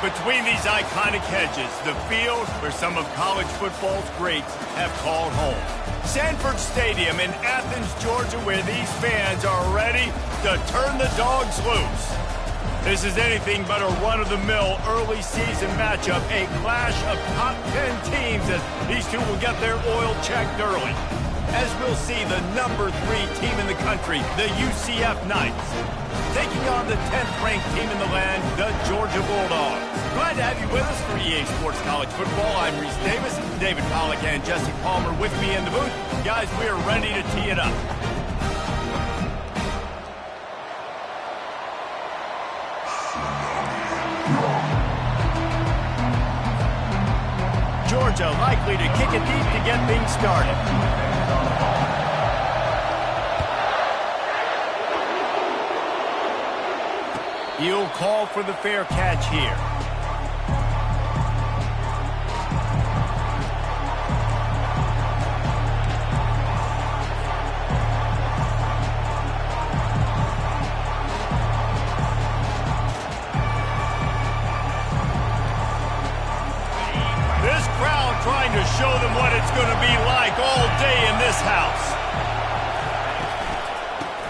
Between these iconic hedges, the field where some of college football's greats have called home. Sanford Stadium in Athens, Georgia, where these fans are ready to turn the dogs loose. This is anything but a run-of-the-mill early season matchup, a clash of top 10 teams as these two will get their oil checked early. As we'll see the number 3 team in the country, the UCF Knights, taking on the 10th-ranked team in the land, the Georgia Bulldogs. Glad to have you with us for EA Sports College Football. I'm Reese Davis, David Pollack and Jesse Palmer with me in the booth. Guys, we are ready to tee it up. Georgia likely to kick it deep to get things started. He'll call for the fair catch here. This crowd trying to show them what it's going to be like all day in this house.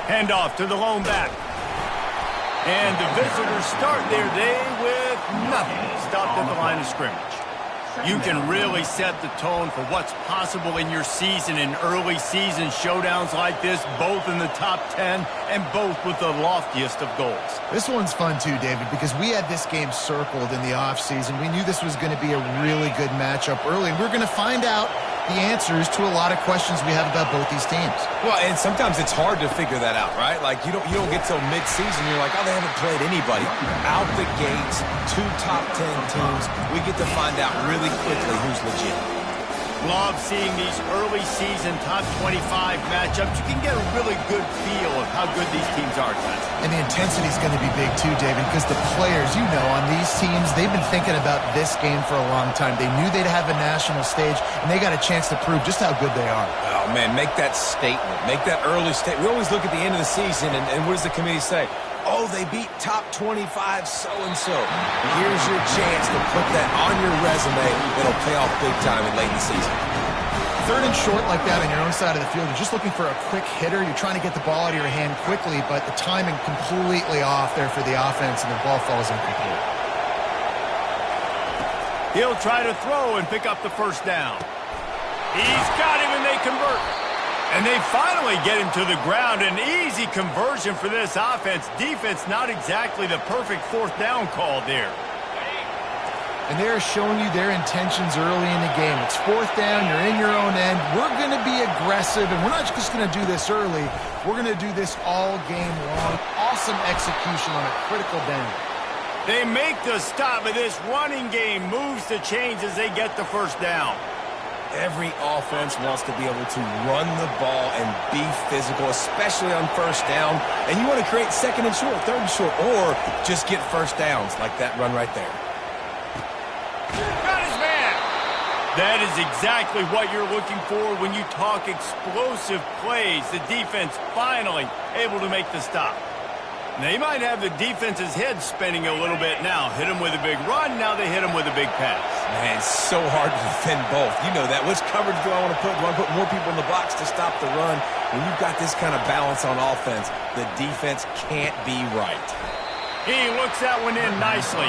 Handoff to the lone back. And the visitors start their day with nothing. Stopped at the line of scrimmage. You can really set the tone for what's possible in your season in early season showdowns like this, both in the top 10 and both with the loftiest of goals. This one's fun too, David, because we had this game circled in the offseason. We knew this was going to be a really good matchup early, and we're going to find out the answers to a lot of questions we have about both these teams. Well, and sometimes it's hard to figure that out, right? Like, you don't get till mid-season, you're like, oh, they haven't played anybody. Out the gates, 2 top 10 teams, we get to find out really quickly who's legit. Love seeing these early season top 25 matchups. You can get a really good feel of how good these teams are, guys. And the intensity is going to be big too, David, because the players, you know, on these teams, they've been thinking about this game for a long time. They knew they'd have a national stage, and they got a chance to prove just how good they are. Oh, man, make that statement. Make that early statement. We always look at the end of the season, and what does the committee say? Oh, they beat top 25 so-and-so. Here's your chance to put that on your resume. It'll pay off big time in late in the season. 3rd and short like that on your own side of the field, you're just looking for a quick hitter. You're trying to get the ball out of your hand quickly, but the timing completely off there for the offense, and the ball falls incomplete. He'll try to throw and pick up the first down. He's got him, and they convert. And they finally get him to the ground. An easy conversion for this offense. Defense not exactly the perfect 4th down call there. And they're showing you their intentions early in the game. It's 4th down. You're in your own end. We're going to be aggressive, and we're not just going to do this early. We're going to do this all game long. Awesome execution on a critical down. They make the stop, but this running game moves the chains as they get the first down. Every offense wants to be able to run the ball and be physical, especially on first down. And you want to create 2nd and short, 3rd and short, or just get first downs like that run right there. Got his man. That is exactly what you're looking for when you talk explosive plays. The defense finally able to make the stop. They might have the defense's head spinning a little bit now. Hit him with a big run, now they hit him with a big pass. Man, it's so hard to defend both. You know that. Which coverage do I want to put? Do I put more people in the box to stop the run? When you've got this kind of balance on offense, the defense can't be right. He looks that one in nicely.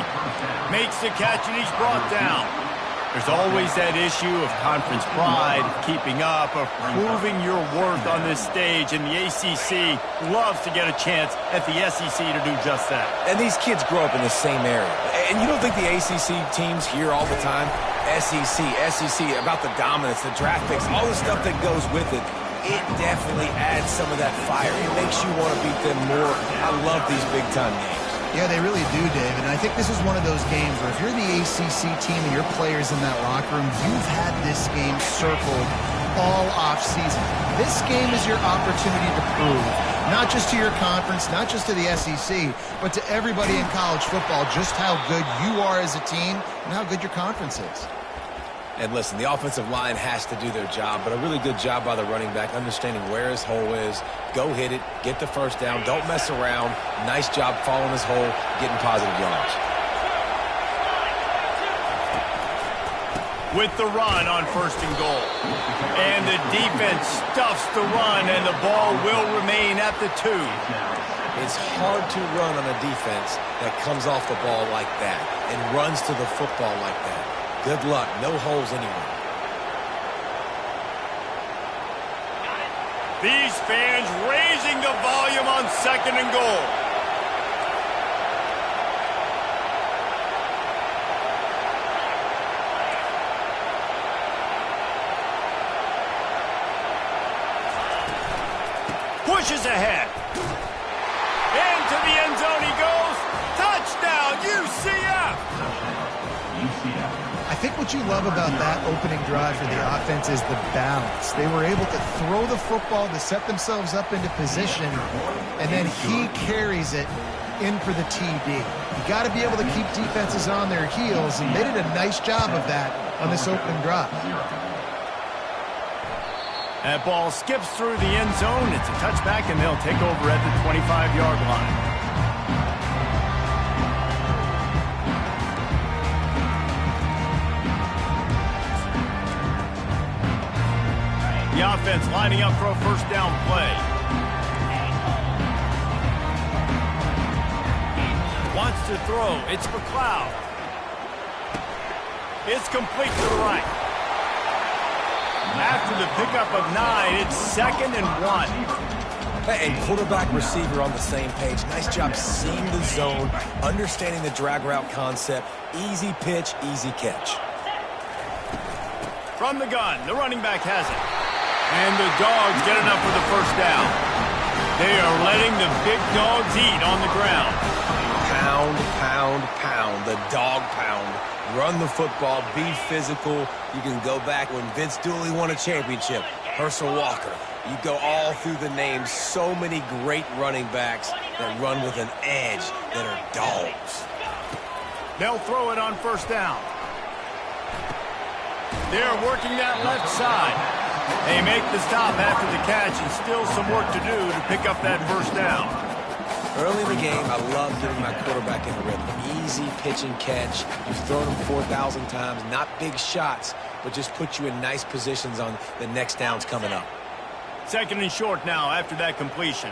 Makes the catch, and he's brought down. There's always that issue of conference pride, keeping up, of proving your worth on this stage, and the ACC loves to get a chance at the SEC to do just that. And these kids grow up in the same area. And you don't think the ACC teams hear all the time, SEC, about the dominance, the draft picks, all the stuff that goes with it. It definitely adds some of that fire. It makes you want to beat them more. I love these big-time games. Yeah, they really do, David. And I think this is one of those games where if you're the ACC team and your players in that locker room, you've had this game circled all offseason. This game is your opportunity to prove, not just to your conference, not just to the SEC, but to everybody in college football, just how good you are as a team and how good your conference is. And listen, the offensive line has to do their job, but a really good job by the running back, understanding where his hole is. Go hit it, get the first down, don't mess around. Nice job following his hole, getting positive yards. with the run on 1st and goal. And the defense stuffs the run, and the ball will remain at the 2. It's hard to run on a defense that comes off the ball like that and runs to the football like that. Good luck. No holes anywhere. These fans raising the volume on 2nd and goal. Pushes ahead. Into the end zone he goes. Touchdown, UCF! I think what you love about that opening drive for the offense is the balance. They were able to throw the football to set themselves up into position, and then he carries it in for the TD. You got to be able to keep defenses on their heels, and they did a nice job of that on this opening drive. That ball skips through the end zone. It's a touchback, and they'll take over at the 25-yard line. The offense lining up for a 1st down play. Wants to throw. It's McLeod. It's complete to the right. After the pickup of 9, it's 2nd and 1. Hey, quarterback receiver on the same page. Nice job seeing the zone, understanding the drag route concept. Easy pitch, easy catch. From the gun, the running back has it. And the Dogs get enough for the 1st down. They are letting the big dogs eat on the ground. Pound, pound, pound. The dog pound. Run the football, be physical. You can go back when Vince Dooley won a championship. Herschel Walker. You go all through the names. So many great running backs that run with an edge that are dogs. They'll throw it on 1st down. They're working that left side. They make the stop after the catch, and still some work to do to pick up that 1st down. Early in the game, I love getting my quarterback in the rhythm. Easy pitch and catch. You've thrown him 4,000 times. Not big shots, but just put you in nice positions on the next downs coming up. 2nd and short now after that completion.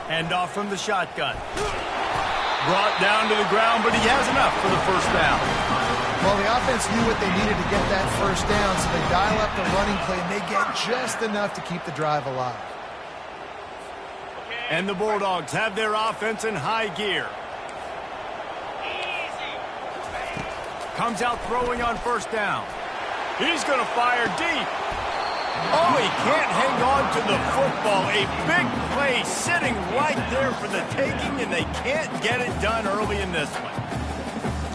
Hand off from the shotgun. Brought down to the ground, but he has enough for the 1st down. Well, the offense knew what they needed to get that 1st down, so they dial up the running play, and they get just enough to keep the drive alive. And the Bulldogs have their offense in high gear. Comes out throwing on 1st down. He's going to fire deep. Oh, he can't hang on to the football. A big play sitting right there for the taking, and they can't get it done early in this one.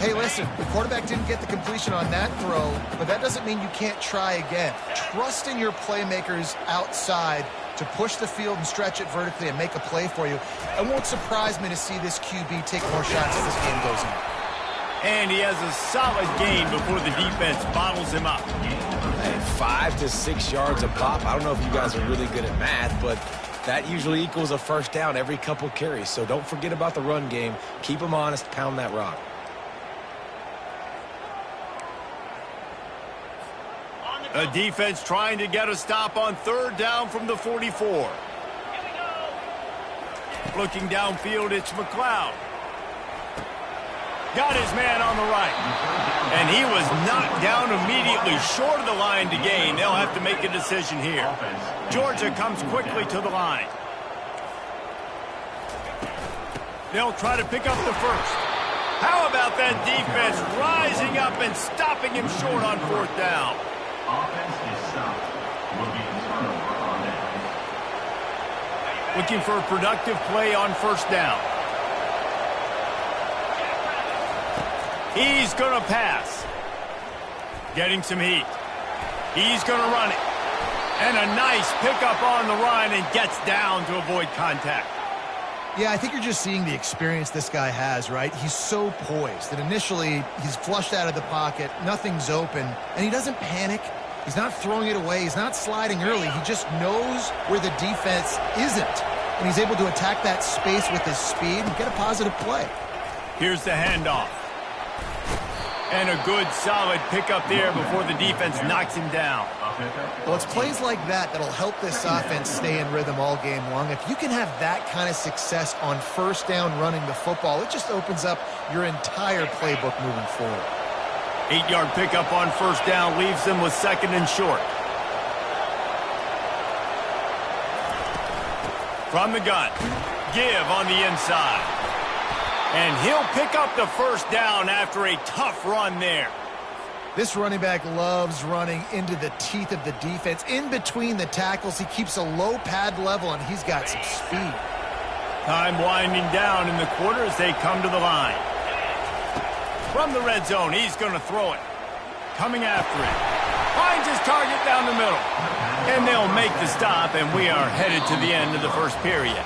Hey, listen, the quarterback didn't get the completion on that throw, but that doesn't mean you can't try again. Trust in your playmakers outside to push the field and stretch it vertically and make a play for you. It won't surprise me to see this QB take more shots as this game goes on. And he has a solid gain before the defense bottles him up. And 5 to 6 yards a pop. I don't know if you guys are really good at math, but that usually equals a 1st down every couple carries. So don't forget about the run game. Keep them honest. Pound that rock. A defense trying to get a stop on 3rd down from the 44. Looking downfield, it's McLeod. Got his man on the right. And he was knocked down immediately short of the line to gain. They'll have to make a decision here. Georgia comes quickly to the line. They'll try to pick up the 1st. How about that defense rising up and stopping him short on 4th down? Offense is stopped. Will be a turnover on that. Looking for a productive play on 1st down. He's going to pass. Getting some heat. He's going to run it. And a nice pickup on the run, and gets down to avoid contact. Yeah, I think you're just seeing the experience this guy has, right? He's so poised that initially he's flushed out of the pocket, nothing's open, and he doesn't panic. He's not throwing it away. He's not sliding early. He just knows where the defense isn't. and he's able to attack that space with his speed and get a positive play. Here's the handoff. And a good, solid pickup there before the defense knocks him down. Well, it's plays like that that'll help this offense stay in rhythm all game long. If you can have that kind of success on first down running the football, it just opens up your entire playbook moving forward. 8-yard pickup on first down leaves them with second and short. From the gun, give on the inside. And he'll pick up the first down after a tough run there. This running back loves running into the teeth of the defense. In between the tackles, he keeps a low pad level, and he's got some speed. Time winding down in the quarter as they come to the line. From the red zone, he's going to throw it. Coming after it. Finds his target down the middle. And they'll make the stop, and we are headed to the end of the first period.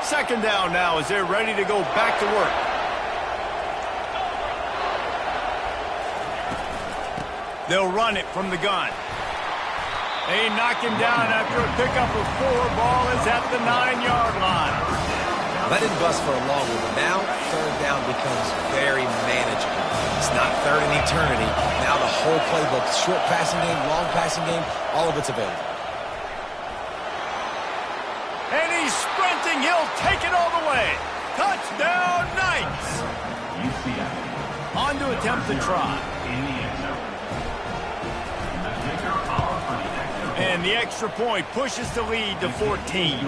Second down now as they're ready to go back to work. They'll run it from the gun. They knock him down after a pickup of 4. Ball is at the 9-yard line. That didn't bust for a long one, but now third down becomes very manageable. It's not third in eternity. Now the whole playbook, short passing game, long passing game, all of it's available. And he's sprinting. He'll take it all the way. Touchdown, Knights. On to attempt the try. And the extra point pushes the lead to 14.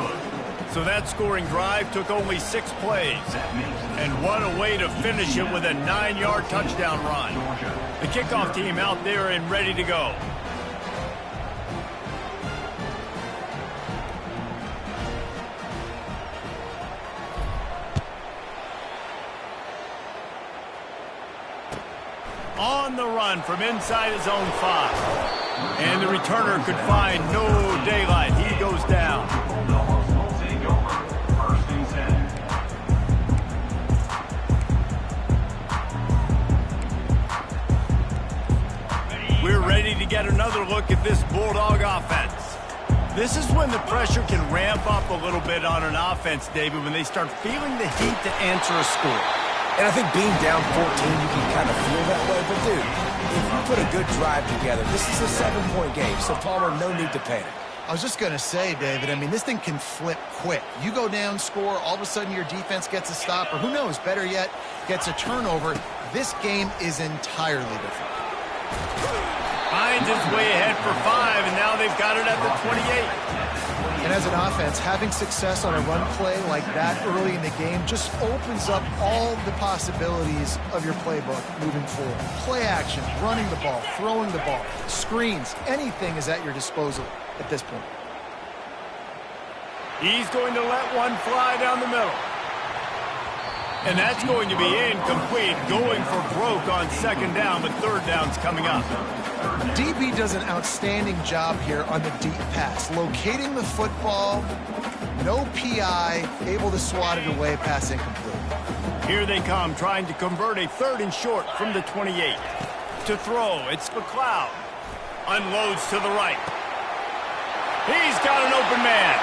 So that scoring drive took only 6 plays. And what a way to finish it with a 9-yard touchdown run. The kickoff team out there and ready to go. On the run from inside his own 5. And the returner could find no daylight. He goes down. We're ready to get another look at this Bulldog offense. This is when the pressure can ramp up a little bit on an offense, David, when they start feeling the heat to answer a score. And I think being down 14, you can kind of feel that way. But, dude, if you put a good drive together, this is a 7-point game. So, Palmer, no need to panic. I was just going to say, David, I mean, this thing can flip quick. You go down, score, all of a sudden your defense gets a stop, or who knows, better yet, gets a turnover. This game is entirely different. Finds his way ahead for 5, and now they've got it at the 28. And as an offense, having success on a run play like that early in the game just opens up all the possibilities of your playbook moving forward. Play action, running the ball, throwing the ball, screens, anything is at your disposal at this point. He's going to let one fly down the middle. And that's going to be incomplete, going for broke on second down, but third down's coming up. DB does an outstanding job here on the deep pass. Locating the football, no PI, able to swat it away, pass incomplete. Here they come, trying to convert a third and short from the 28. To throw, it's McLeod. Unloads to the right. He's got an open man.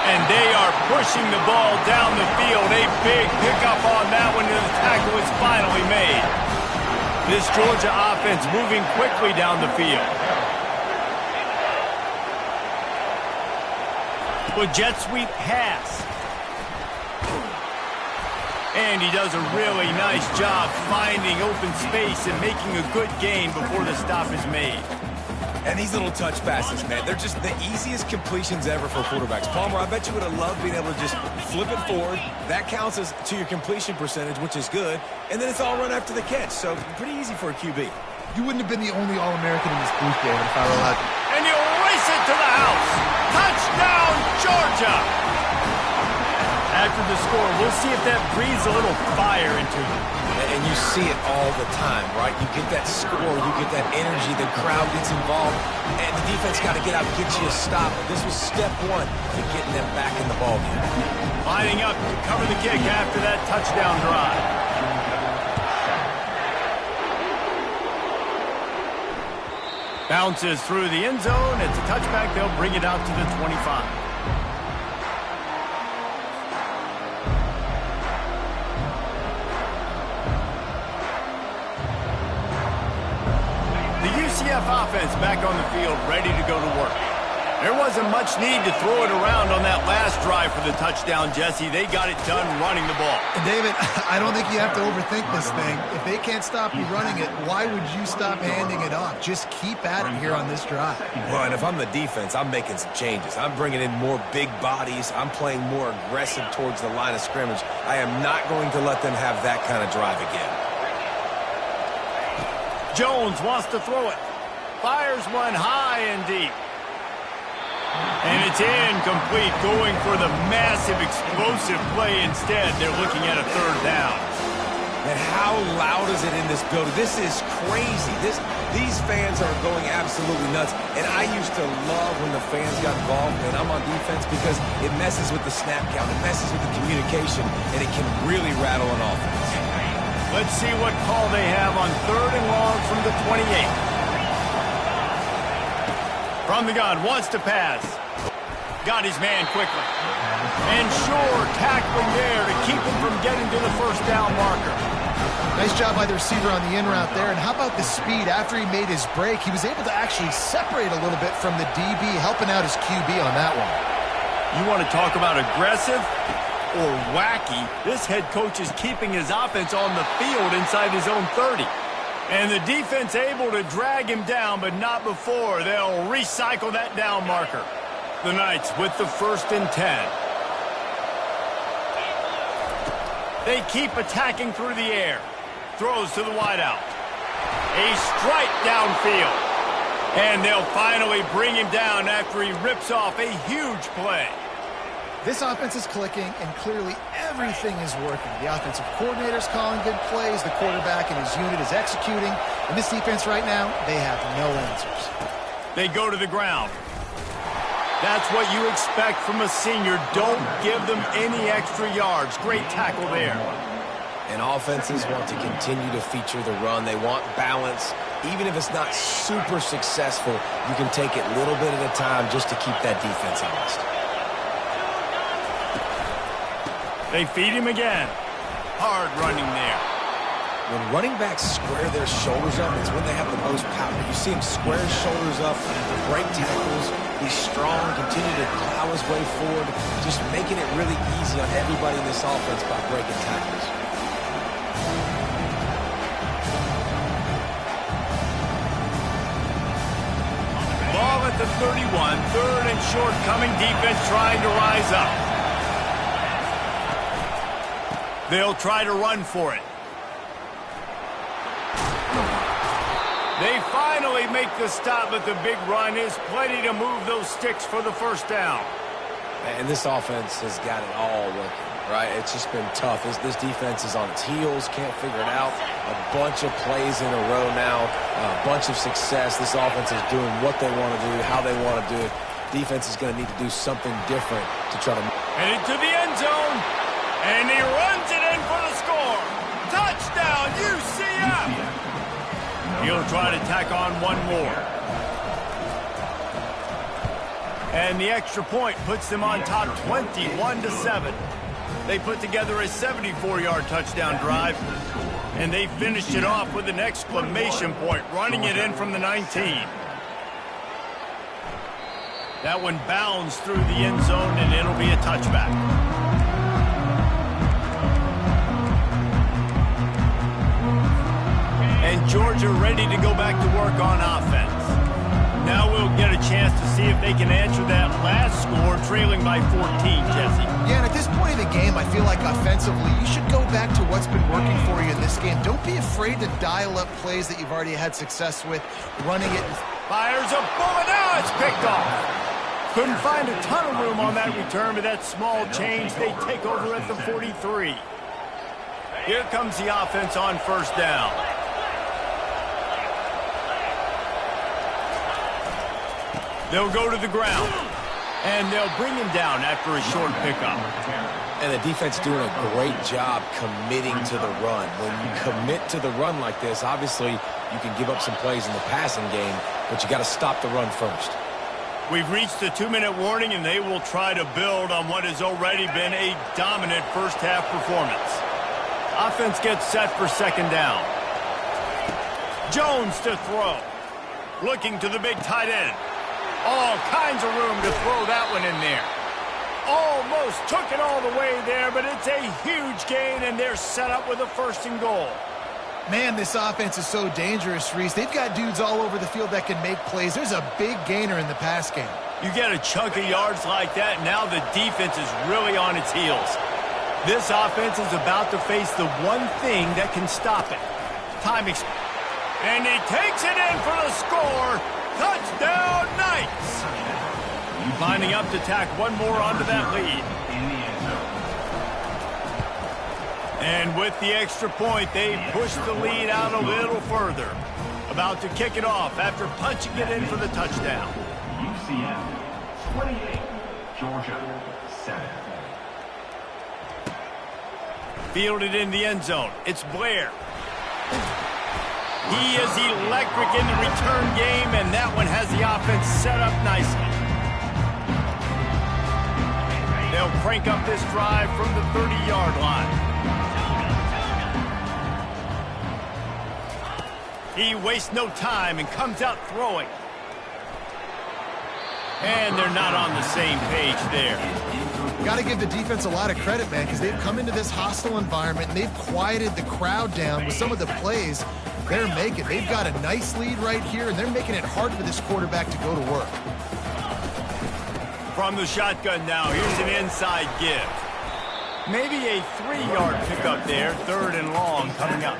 And they are pushing the ball down the field. A big pickup on that one, and the tackle is finally made. This Georgia offense moving quickly down the field. With jet sweep pass. And he does a really nice job finding open space and making a good gain before the stop is made. And these little touch passes, man, they're just the easiest completions ever for quarterbacks. Palmer, I bet you would have loved being able to just flip it forward. That counts as to your completion percentage, which is good. And then it's all run after the catch, so pretty easy for a QB. You wouldn't have been the only All-American in this booth, David, if I were allowed to. And he'll race it to the house. Touchdown, Georgia! After the score, we'll see if that breathes a little fire into him. And you see it all the time, right? You get that score, you get that energy, the crowd gets involved, and the defense got to get out and get you a stop. This was step one to getting them back in the ballgame. Lining up to cover the kick after that touchdown drive. Bounces through the end zone. It's a touchback. They'll bring it out to the 25. UCF offense back on the field, ready to go to work. There wasn't much need to throw it around on that last drive for the touchdown, Jesse. They got it done running the ball. And David, I don't think you have to overthink this thing. If they can't stop you running it, why would you stop handing it off? Just keep at it here on this drive. Well, and if I'm the defense, I'm making some changes. I'm bringing in more big bodies. I'm playing more aggressive towards the line of scrimmage. I am not going to let them have that kind of drive again. Jones wants to throw it. Fires one high and deep. And it's incomplete, going for the massive explosive play instead. They're looking at a third down. And how loud is it in this building? This is crazy. These fans are going absolutely nuts. And I used to love when the fans got involved, and I'm on defense, because it messes with the snap count. It messes with the communication, and it can really rattle an offense. Let's see what call they have on 3rd and long from the 28. From the gun, wants to pass. Got his man quickly. And sure, tackling there to keep him from getting to the first down marker. Nice job by the receiver on the in route there. And how about the speed? After he made his break, he was able to actually separate a little bit from the DB, helping out his QB on that one. You want to talk about aggressive or wacky? This head coach is keeping his offense on the field inside his own 30. And the defense able to drag him down, but not before. They'll recycle that down marker. The Knights with the 1st and 10. They keep attacking through the air. Throws to the wideout. A strike downfield. And they'll finally bring him down after he rips off a huge play. This offense is clicking, and clearly everything is working. The offensive coordinator's calling good plays. The quarterback and his unit is executing. And this defense right now, they have no answers. They go to the ground. That's what you expect from a senior. Don't give them any extra yards. Great tackle there. And offenses want to continue to feature the run. They want balance. Even if it's not super successful, you can take it little bit at a time just to keep that defense honest. They feed him again. Hard running there. When running backs square their shoulders up, it's when they have the most power. You see him square his shoulders up, break tackles, be strong, continue to plow his way forward, just making it really easy on everybody in this offense by breaking tackles. Ball at the 31, 3rd and short coming. Defense trying to rise up. They'll try to run for it. They finally make the stop, but the big run is plenty to move those sticks for the first down. And this offense has got it all working, right? It's just been tough. This defense is on its heels, can't figure it out. A bunch of plays in a row now, a bunch of success. This offense is doing what they want to do, how they want to do it. Defense is going to need to do something different to try to... And into the end zone, and he runs it in for the score. Touchdown, UCF! He'll try to tack on one more. And the extra point puts them on top 21-7. They put together a 74-yard touchdown drive, and they finished it off with an exclamation point, running it in from the 19. That one bounds through the end zone, and it'll be a touchback. And Georgia ready to go back to work on offense. Now we'll get a chance to see if they can answer that last score, trailing by 14, Jesse. Yeah, and at this point in the game, I feel like offensively, you should go back to what's been working for you in this game. Don't be afraid to dial up plays that you've already had success with, running it. Fires a bullet. Now it's picked off. Couldn't find a ton of room on that return, but that small change, they take over at the 43. Here comes the offense on first down. They'll go to the ground, and they'll bring him down after a short pickup. And the defense doing a great job committing to the run. When you commit to the run like this, obviously you can give up some plays in the passing game, but you got to stop the run first. We've reached the 2-minute warning, and they will try to build on what has already been a dominant first-half performance. Offense gets set for second down. Jones to throw. Looking to the big tight end. All kinds of room to throw that one in there. Almost took it all the way there, but it's a huge gain, and they're set up with a 1st and goal. Man, this offense is so dangerous, Reese. They've got dudes all over the field that can make plays. There's a big gainer in the pass game. You get a chunk of yards like that, now the defense is really on its heels. This offense is about to face the one thing that can stop it. And he takes it in for the score. Touchdown, Knights! Lining up to tack one more onto that lead. And with the extra point, they push the lead out a little further. About to kick it off after punching it in for the touchdown. UCF 28, Georgia 7. Fielded in the end zone. It's Blair. He is electric in the return game, and that one has the offense set up nicely. They'll crank up this drive from the 30-yard line. He wastes no time and comes out throwing. And they're not on the same page there. Got to give the defense a lot of credit, man, because they've come into this hostile environment and they've quieted the crowd down with some of the plays they're making. They've got a nice lead right here, and they're making it hard for this quarterback to go to work. From the shotgun now, here's an inside give. Maybe a 3-yard pickup there, 3rd and long coming up.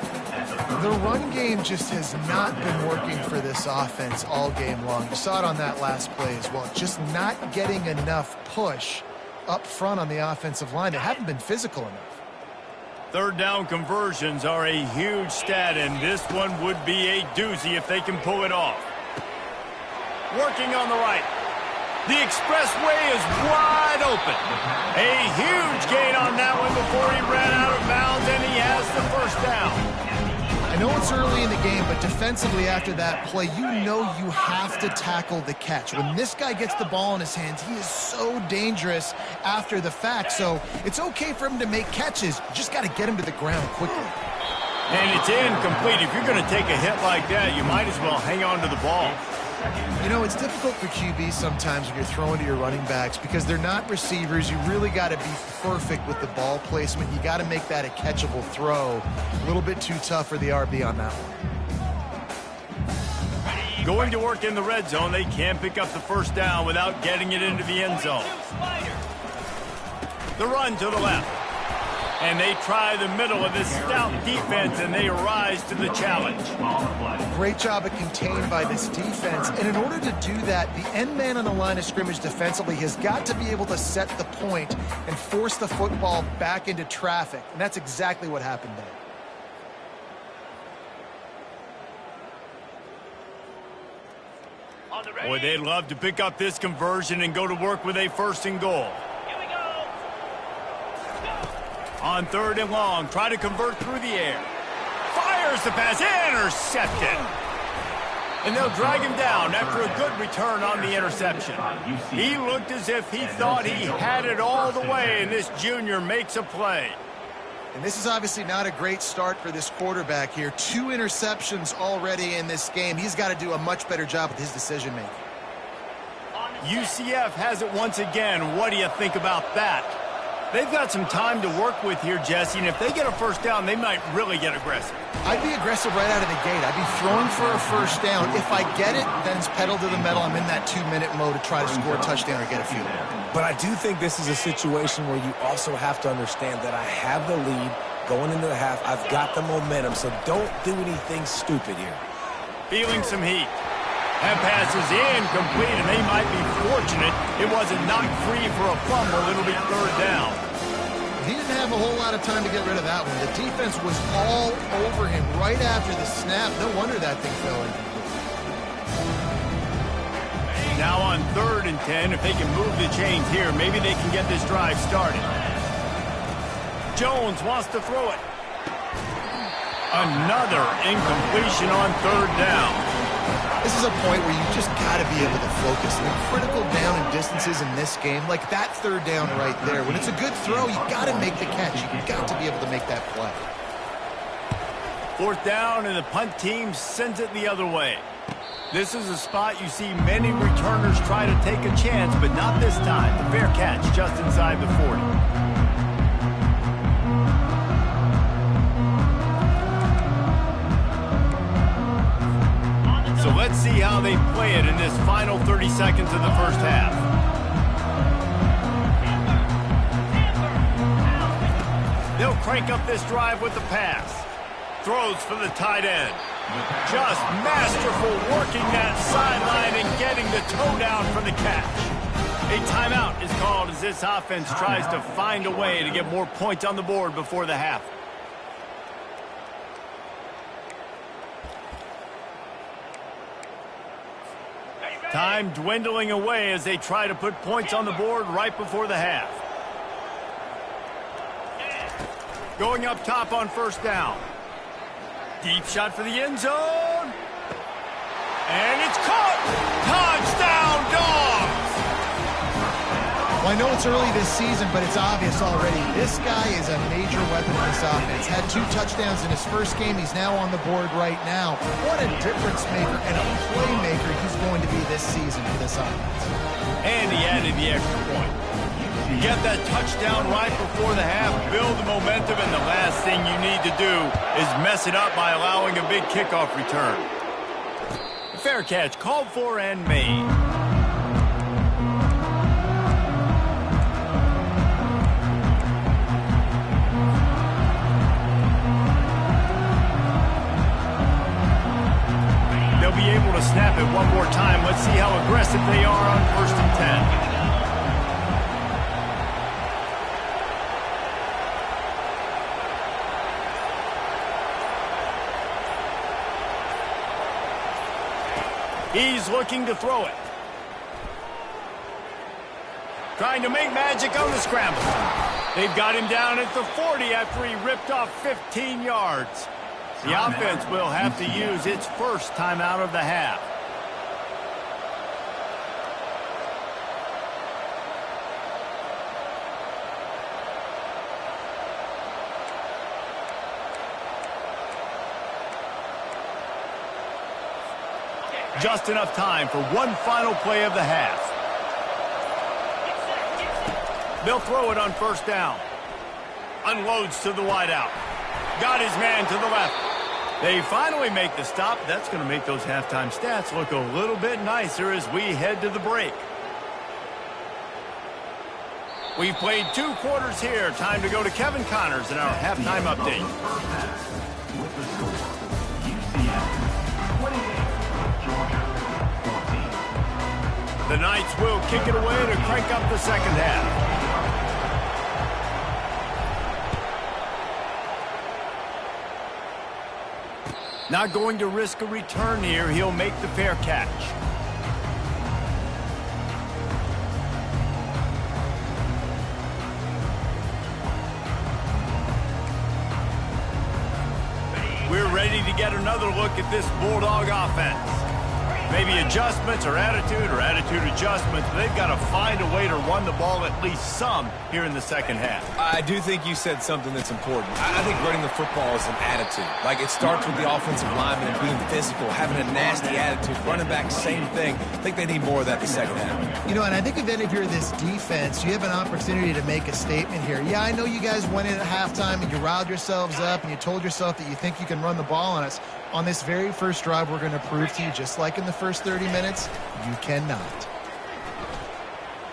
The run game just has not been working for this offense all game long. You saw it on that last play as well. Just not getting enough push up front on the offensive line. They haven't been physical enough. 3rd down conversions are a huge stat, and this one would be a doozy if they can pull it off. Working on the right. The expressway is wide open. A huge gain on that one before he ran out of bounds, and he has the 1st down. I know it's early in the game, but defensively after that play, you know you have to tackle the catch. When this guy gets the ball in his hands, he is so dangerous after the fact. So it's okay for him to make catches. You just got to get him to the ground quickly. And it's incomplete. If you're going to take a hit like that, you might as well hang on to the ball. You know, it's difficult for QBs sometimes when you're throwing to your running backs because they're not receivers. You really got to be perfect with the ball placement. You got to make that a catchable throw. A little bit too tough for the RB on that one. Going to work in the red zone, they can't pick up the 1st down without getting it into the end zone. The run to the left. And they try the middle of this stout defense, and they rise to the challenge. Great job of contained by this defense. And in order to do that, the end man on the line of scrimmage defensively has got to be able to set the point and force the football back into traffic. And that's exactly what happened there. Boy, they'd love to pick up this conversion and go to work with a 1st and goal. On 3rd and long, try to convert through the air. Fires the pass, intercepted. And they'll drag him down after a good return on the interception. He looked as if he thought he had it all the way, and this junior makes a play. And this is obviously not a great start for this quarterback here. 2 interceptions already in this game. He's got to do a much better job with his decision-making. UCF has it once again. What do you think about that? They've got some time to work with here, Jesse, and if they get a 1st down, they might really get aggressive. I'd be aggressive right out of the gate. I'd be throwing for a 1st down. If I get it, then it's pedal to the metal. I'm in that 2-minute mode to try to score a touchdown or get a field goal. But I do think this is a situation where you also have to understand that I have the lead going into the half. I've got the momentum, so don't do anything stupid here. Feeling some heat. That pass is incomplete, and they might be fortunate it wasn't knocked free for a fumble. It'll be 3rd down. He didn't have a whole lot of time to get rid of that one. The defense was all over him right after the snap. No wonder that thing fell in. Now on 3rd and 10, if they can move the chains here, maybe they can get this drive started. Jones wants to throw it. Another incompletion on 3rd down. This is a point where you just got to be able to focus. The critical down and distances in this game, like that 3rd down right there. When it's a good throw, you got to make the catch. You've got to be able to make that play. 4th down, and the punt team sends it the other way. This is a spot you see many returners try to take a chance, but not this time. The fair catch just inside the 40. So let's see how they play it in this final 30 seconds of the first half. They'll crank up this drive with the pass. Throws for the tight end. Just masterful working that sideline and getting the toe down for the catch. A timeout is called as this offense tries to find a way to get more points on the board before the half. Time dwindling away as they try to put points on the board right before the half. Going up top on 1st down. Deep shot for the end zone. And it's caught. Touchdown, Dogs! Well, I know it's early this season, but it's obvious already. This guy is a major weapon in this offense. Had 2 touchdowns in his first game. He's now on the board right now. What a difference maker and a playmaker he's going to be this season for this offense. And he added the extra point. Get that touchdown right before the half, build the momentum, and the last thing you need to do is mess it up by allowing a big kickoff return. Fair catch called for and made. They'll be able to snap it one more time. Let's see how aggressive they are on 1st and 10. He's looking to throw it. Trying to make magic on the scramble. They've got him down at the 40 after he ripped off 15 yards. The offense will have to use its first timeout of the half. Just enough time for one final play of the half. They'll throw it on 1st down. Unloads to the wideout. Got his man to the left. They finally make the stop. That's going to make those halftime stats look a little bit nicer as we head to the break. We've played 2 quarters here. Time to go to Kevin Connors in our halftime update. The Knights will kick it away to crank up the second half. Not going to risk a return here. He'll make the fair catch. We're ready to get another look at this Bulldog offense. Maybe adjustments or attitude adjustments, but they've got to find a way to run the ball at least some here in the second half. I do think you said something that's important. I think running the football is an attitude. Like, it starts with the offensive lineman and being physical, having a nasty attitude. Running back, same thing. I think they need more of that the second half. You know, and I think if you're this defense, you have an opportunity to make a statement here. Yeah, I know you guys went in at halftime and you riled yourselves up and you told yourself that you think you can run the ball on us. On this very first drive, we're going to prove to you, just like in the first 30 minutes, you cannot.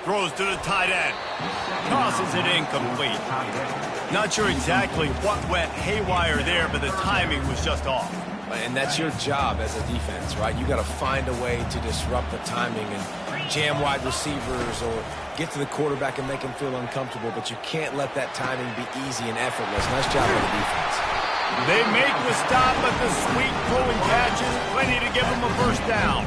Throws to the tight end. Tosses it incomplete. Not sure exactly what went haywire there, but the timing was just off. And that's your job as a defense, right? You got to find a way to disrupt the timing and jam wide receivers or get to the quarterback and make him feel uncomfortable, but you can't let that timing be easy and effortless. Nice job by the defense. They make the stop, but the sweet pulling catches, plenty to give them a first down.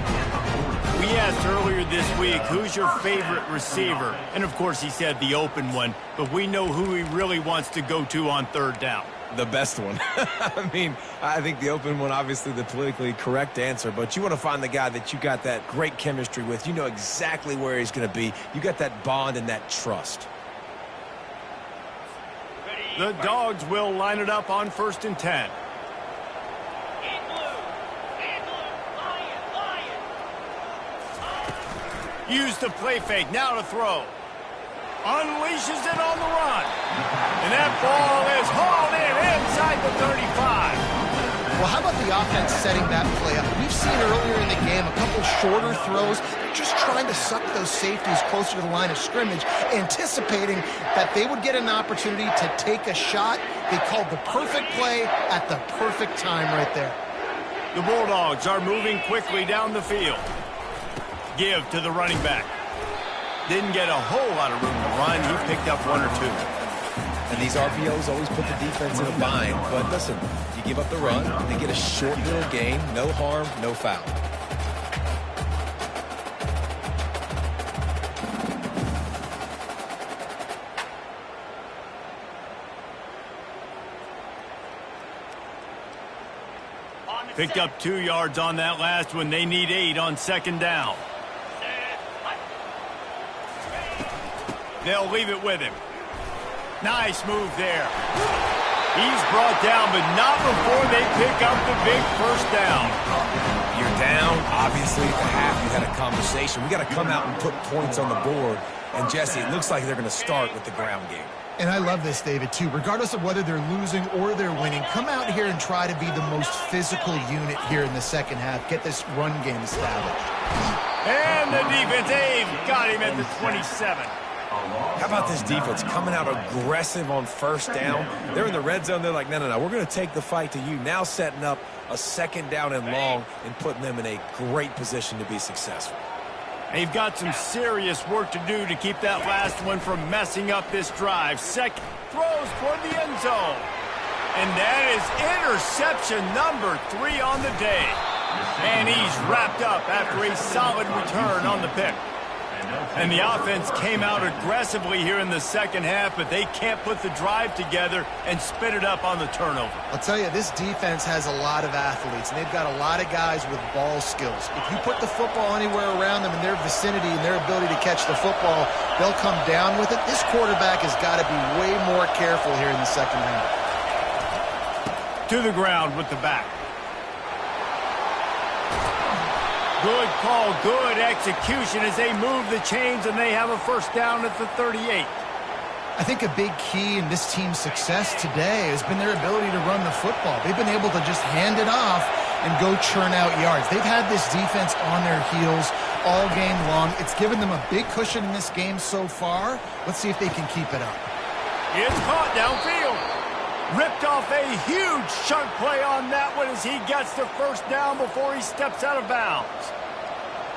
We asked earlier this week, who's your favorite receiver? And, of course, he said the open one, but we know who he really wants to go to on third down. The best one. I mean, I think the open one, obviously the politically correct answer, but you want to find the guy that you got that great chemistry with. You know exactly where he's going to be. You got that bond and that trust. The Dogs will line it up on 1st and 10. Use the play fake, now to throw. Unleashes it on the run. And that ball is hauled in inside the 35. Well, how about the offense setting that play up? We've seen earlier in the game a couple shorter throws. They're just trying to suck those safeties closer to the line of scrimmage, anticipating that they would get an opportunity to take a shot. They called the perfect play at the perfect time right there. The Bulldogs are moving quickly down the field. Give to the running back. Didn't get a whole lot of room to run. He picked up 1 or 2. And these RPOs always put the defense in a bind. But listen, you give up the run, they get a short little gain, no harm, no foul. Picked up 2 yards on that last one. They need 8 on 2nd down. They'll leave it with him. Nice move there. He's brought down, but not before they pick up the big first down. You're down. Obviously, at the half, you had a conversation. We got to come out and put points on the board. And, Jesse, it looks like they're going to start with the ground game. And I love this, David, too. Regardless of whether they're losing or they're winning, come out here and try to be the most physical unit here in the second half. Get this run game established. And the defense, they've got him at the 27. How about this defense coming out aggressive on 1st down? They're in the red zone. They're like, no, we're going to take the fight to you. Now setting up a 2nd down and long and putting them in a great position to be successful. They've got some serious work to do to keep that last one from messing up this drive. Second throws toward the end zone. And that is interception number 3 on the day. And he's wrapped up after a solid return on the pick. And the offense came out aggressively here in the second half, but they can't put the drive together and spit it up on the turnover. I'll tell you, this defense has a lot of athletes, and they've got a lot of guys with ball skills. If you put the football anywhere around them in their vicinity and their ability to catch the football, they'll come down with it. This quarterback has got to be way more careful here in the second half. To the ground with the back. Good call, good execution as they move the chains and they have a first down at the 38. I think a big key in this team's success today has been their ability to run the football. They've been able to just hand it off and go churn out yards. They've had this defense on their heels all game long. It's given them a big cushion in this game so far. Let's see if they can keep it up. It's caught downfield. Ripped off a huge chunk play on that one as he gets the first down before he steps out of bounds.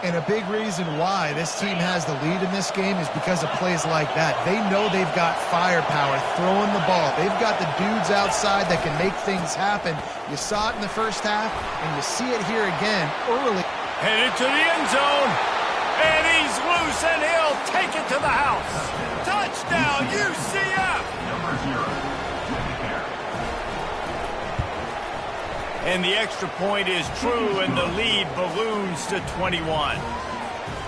And a big reason why this team has the lead in this game is because of plays like that. They know they've got firepower throwing the ball. They've got the dudes outside that can make things happen. You saw it in the first half, and you see it here again early. Headed to the end zone. And he's loose, and he'll take it to the house. Touchdown, UCF! Number 0. And the extra point is true, and the lead balloons to 21.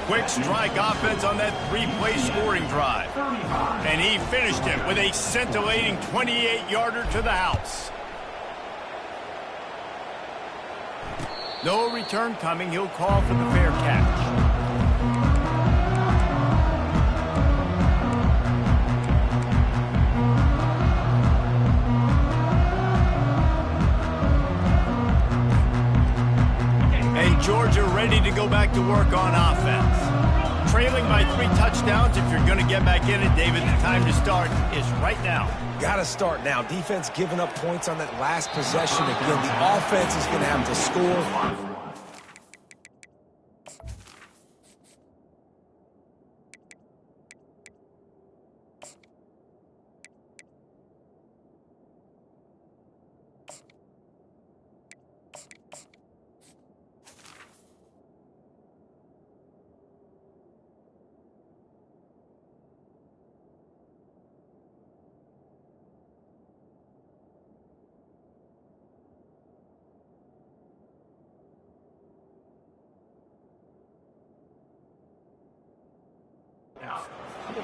Quick strike offense on that 3-play scoring drive. And he finished it with a scintillating 28-yarder to the house. No return coming. He'll call for the fair catch. Georgia ready to go back to work on offense. Trailing by 3 touchdowns. If you're going to get back in it, David, the time to start is right now. Got to start now. Defense giving up points on that last possession. Again, the offense is going to have to score.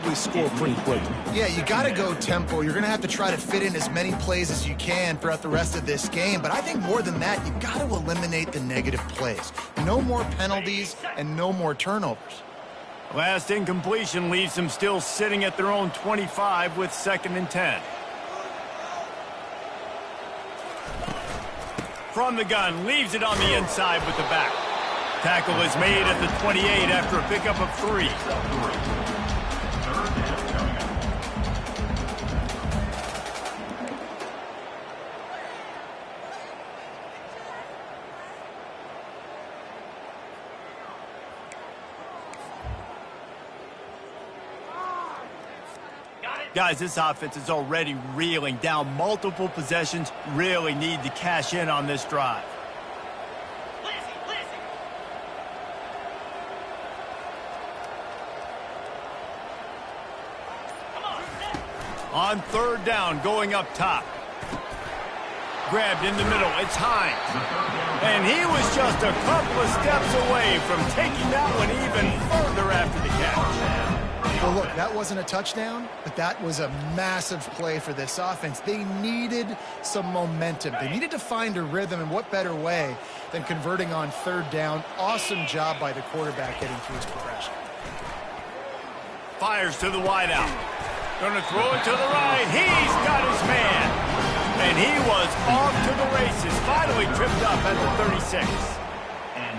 probably score pretty quickly. Yeah, you got to go tempo. You're going to have to try to fit in as many plays as you can throughout the rest of this game. But I think more than that, you got to eliminate the negative plays. No more penalties and no more turnovers. Last incompletion leaves them still sitting at their own 25 with 2nd and 10. From the gun, leaves it on the inside with the back. Tackle is made at the 28 after a pickup of 3. Guys, this offense is already reeling down multiple possessions. Really need to cash in on this drive. On 3rd down, going up top. Grabbed in the middle, it's Hines. And he was just a couple of steps away from taking that one even further after the catch. Well, look, that wasn't a touchdown, but that was a massive play for this offense. They needed some momentum. They needed to find a rhythm, and what better way than converting on 3rd down. Awesome job by the quarterback getting through his progression. Fires to the wideout. Gonna throw it to the right. He's got his man. And he was off to the races. Finally tripped up at the 36.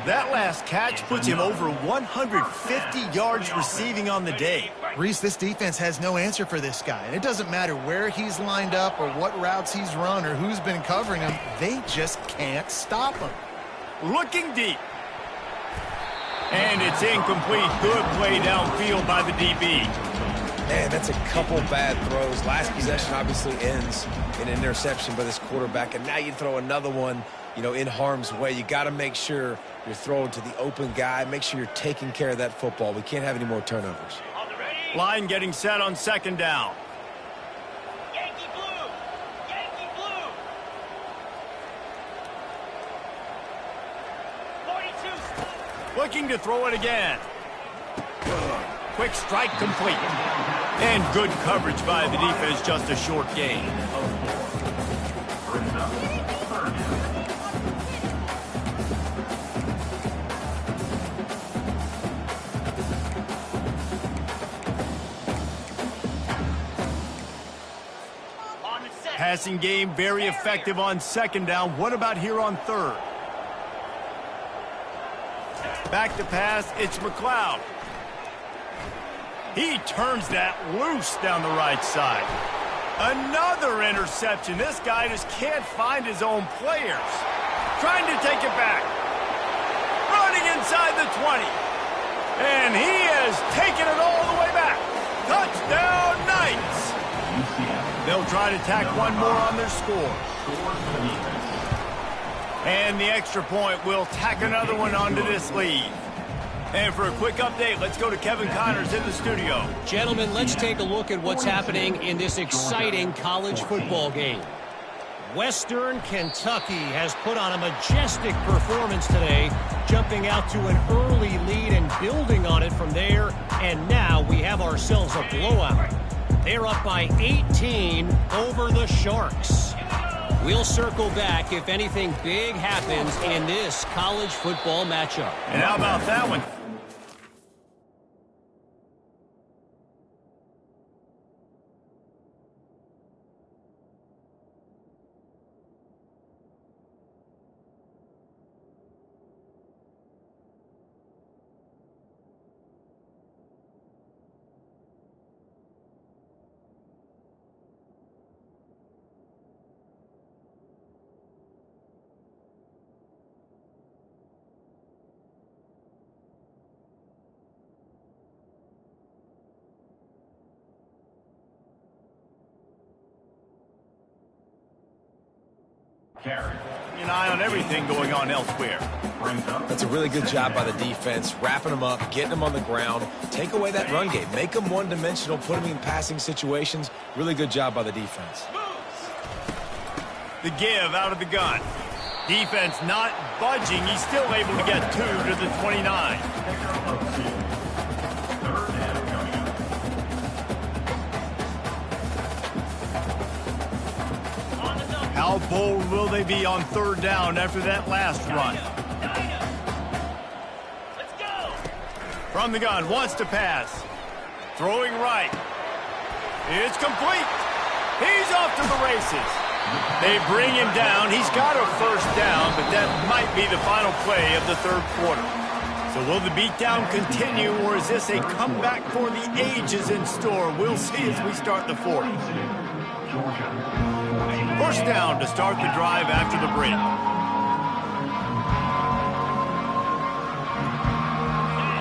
That last catch puts him over 150 yards receiving on the day. Reese, this defense has no answer for this guy. And it doesn't matter where he's lined up or what routes he's run or who's been covering him. They just can't stop him. Looking deep. And it's incomplete. Good play downfield by the DB. Man, that's a couple bad throws. Last possession obviously ends in an interception by this quarterback, and now you throw another one, you know, in harm's way. You got to make sure you're throwing to the open guy. Make sure you're taking care of that football. We can't have any more turnovers. Line getting set on 2nd down. Yankee blue! Yankee blue! 42. Looking to throw it again. Quick strike complete. And good coverage by the defense, just a short gain. Passing game very effective on 2nd down. What about here on 3rd? Back to pass, it's McLeod. He turns that loose down the right side. Another interception. This guy just can't find his own players. Trying to take it back. Running inside the 20. And he has taken it all the way back. Touchdown Knights. They'll try to tack one more on their score. And the extra point will tack another one onto this lead. And for a quick update, let's go to Kevin Connors in the studio. Gentlemen, let's take a look at what's happening in this exciting college football game. Western Kentucky has put on a majestic performance today, jumping out to an early lead and building on it from there. And now we have ourselves a blowout. They're up by 18 over the Sharks. We'll circle back if anything big happens in this college football matchup. And how about that one? An eye on everything going on elsewhere. That's a really good job by the defense, wrapping them up, getting them on the ground. Take away that run game. Make them one-dimensional, put them in passing situations. Really good job by the defense. The give out of the gun. Defense not budging. He's still able to get 2 to the 29. bold will they be on third down after that last run? Let's go. From the gun, wants to pass. Throwing right. It's complete. He's off to the races. They bring him down. He's got a first down, but that might be the final play of the third quarter. So will the beatdown continue, or is this a comeback for the ages in store? We'll see as we start the fourth. First down to start the drive after the break.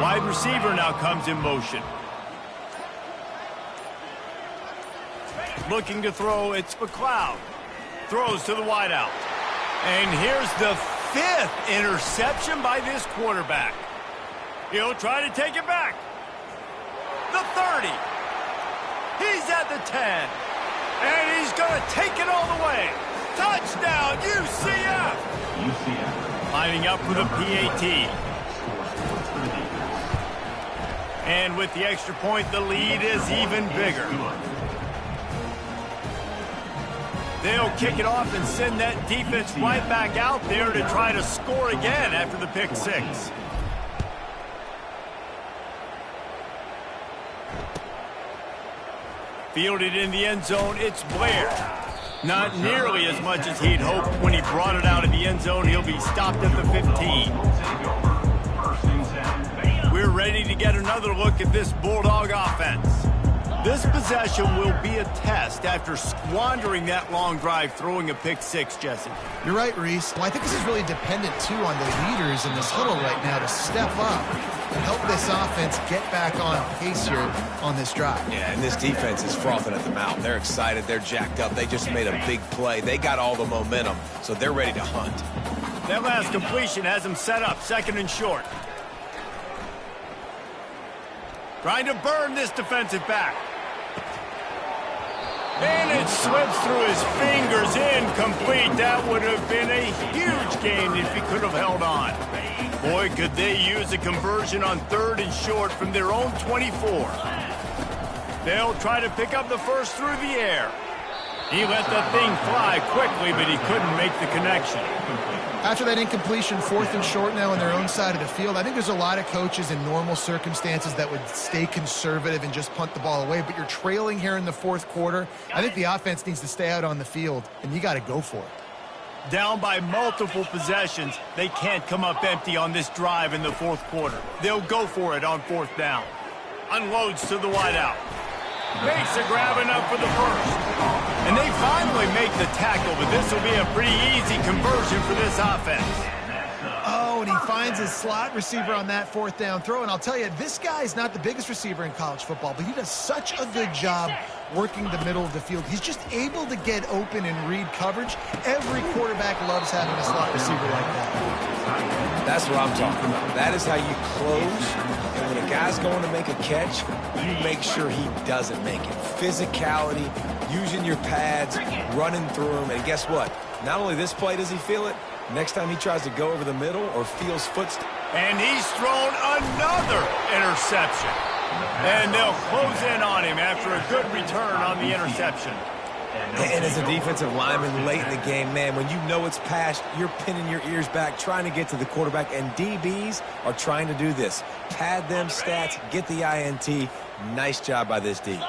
Wide receiver now comes in motion. Looking to throw, it's Sbweek2. Throws to the wideout. And here's the 5th interception by this quarterback. He'll try to take it back. The 30. He's at the 10. And he's going to take it all the way. Touchdown, UCF! Lining up for the PAT. And with the extra point, the lead is even bigger. They'll kick it off and send that defense right back out there to try to score again after the pick six. Fielded in the end zone, it's Blair. Not nearly as much as he'd hoped when he brought it out of the end zone. He'll be stopped at the 15. We're ready to get another look at this Bulldog offense. This possession will be a test after squandering that long drive, throwing a pick six, Jesse. You're right, Reese. Well, I think this is really dependent, too, on the leaders in this huddle right now to step up and help this offense get back on pace here on this drive. Yeah, and this defense is frothing at the mouth. They're excited. They're jacked up. They just made a big play. They got all the momentum, so they're ready to hunt. That last completion has them set up, second and short. Trying to burn this defensive back. And it slips through his fingers, incomplete. That would have been a huge gain if he could have held on. Boy, could they use a conversion on third and short from their own 24. They'll try to pick up the first through the air. He let that thing fly quickly, but he couldn't make the connection. After that incompletion, fourth and short now on their own side of the field, I think there's a lot of coaches in normal circumstances that would stay conservative and just punt the ball away, but you're trailing here in the fourth quarter. I think the offense needs to stay out on the field, and you got to go for it. Down by multiple possessions, they can't come up empty on this drive in the fourth quarter. They'll go for it on fourth down. Unloads to the wideout. Makes a grab enough for the first. And they finally make the tackle, but this will be a pretty easy conversion for this offense. Oh, and he finds his slot receiver on that fourth down throw. And I'll tell you, this guy's not the biggest receiver in college football, but he does such a good job working the middle of the field. He's just able to get open and read coverage. Every quarterback loves having a slot receiver like that. That's what I'm talking about. That is how you close. And when a guy's going to make a catch, you make sure he doesn't make it. Physicality, using your pads, running through them. And guess what? Not only this play does he feel it, next time he tries to go over the middle or feels footsteps. And he's thrown another interception. And they'll close in on him after a good return on the interception. And as a defensive lineman late in the game, man, when you know it's passed, you're pinning your ears back, trying to get to the quarterback, and DBs are trying to do this. Pad them stats, get the INT. Nice job by this D.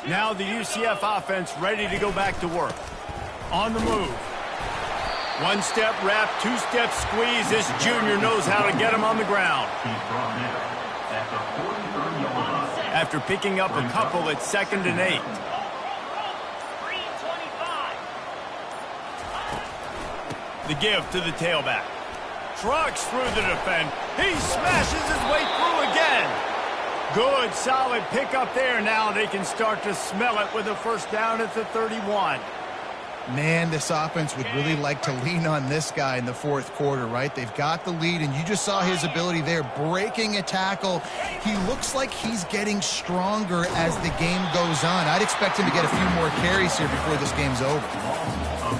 Now the UCF offense ready to go back to work. On the move. One-step wrap, two-step squeeze. This junior knows how to get him on the ground. After picking up a couple at 2nd and 8. The give to the tailback. Trucks through the defense. He smashes his way through again. Good, solid pickup there. Now they can start to smell it with a first down at the 31. Man, this offense would really like to lean on this guy in the fourth quarter, right? They've got the lead, and you just saw his ability there, breaking a tackle. He looks like he's getting stronger as the game goes on. I'd expect him to get a few more carries here before this game's over.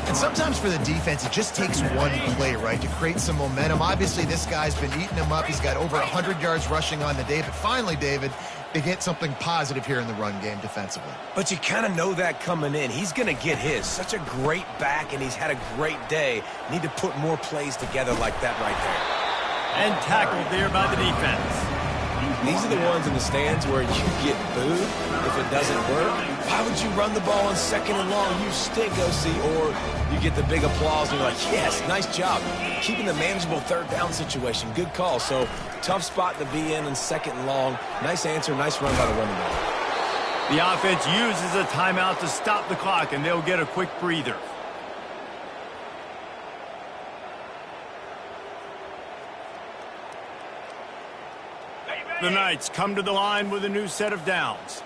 And sometimes for the defense, it just takes one play, right, to create some momentum. Obviously, this guy's been eating him up. He's got over 100 yards rushing on the day. But finally, David, to get something positive here in the run game defensively. But you kind of know that coming in. He's going to get his. Such a great back, and he's had a great day. Need to put more plays together like that right there. And tackled there by the defense. These are the ones in the stands where you get booed if it doesn't work. Why would you run the ball on 2nd and long? You stink, OC. Or you get the big applause and you're like, yes, nice job. Keeping the manageable 3rd down situation. Good call. So tough spot to be in 2nd and long. Nice answer, nice run by the running back. The offense uses a timeout to stop the clock, and they'll get a quick breather. The Knights come to the line with a new set of downs.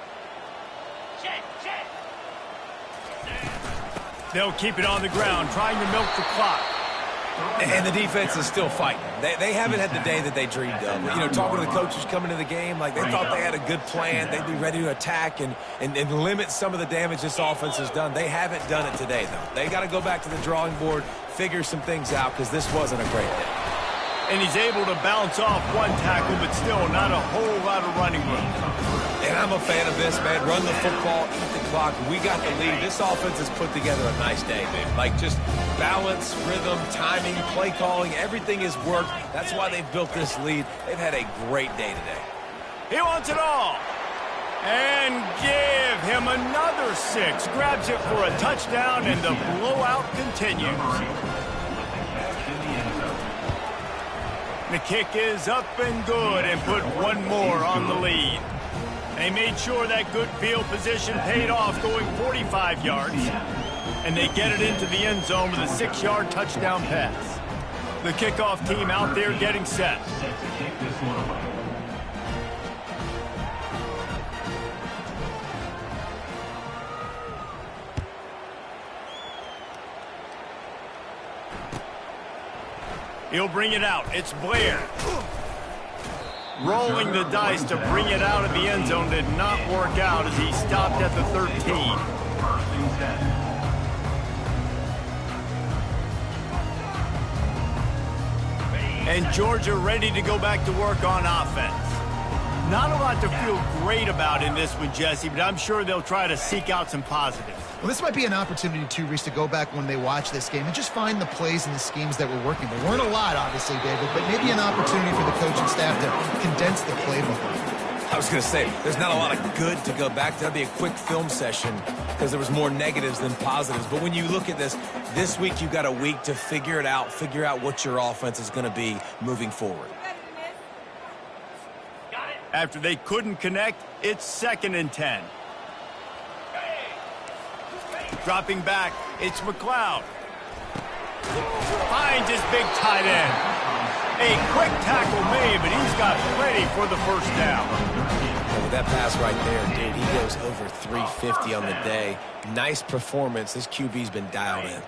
They'll keep it on the ground, trying to milk the clock. And the defense is still fighting. They haven't had the day that they dreamed of. You know, talking to the coaches coming to the game, like they thought they had a good plan. They'd be ready to attack and limit some of the damage this offense has done. They haven't done it today, though. They got to go back to the drawing board, figure some things out, because this wasn't a great day. And he's able to bounce off one tackle, but still not a whole lot of running room. And I'm a fan of this, man. Run the football, eat the clock. We got the lead. This offense has put together a nice day, man. Like just balance, rhythm, timing, play calling, everything has worked. That's why they've built this lead. They've had a great day today. He wants it all. And give him another 6. Grabs it for a touchdown, and the blowout continues. The kick is up and good, and put one more on the lead. They made sure that good field position paid off, going 45 yards. And they get it into the end zone with a 6-yard touchdown pass. The kickoff team out there getting set. He'll bring it out. It's Blair. Rolling the dice to bring it out of the end zone did not work out as he stopped at the 13. And Georgia ready to go back to work on offense. Not a lot to feel great about in this one, Jesse, but I'm sure they'll try to seek out some positives. Well, this might be an opportunity, too, Reese, to go back when they watch this game and just find the plays and the schemes that were working. There weren't a lot, obviously, David, but maybe an opportunity for the coaching staff to condense the playbook. I was going to say, there's not a lot of good to go back to. That'd be a quick film session because there was more negatives than positives. But when you look at this week you've got a week to figure it out, figure out what your offense is going to be moving forward. After they couldn't connect, it's 2nd and 10. Dropping back, it's McLeod. Finds his big tight end. A quick tackle made, but he's got plenty for the first down. And with that pass right there, dude, he goes over 350 on the day. Nice performance. This QB's been dialed in.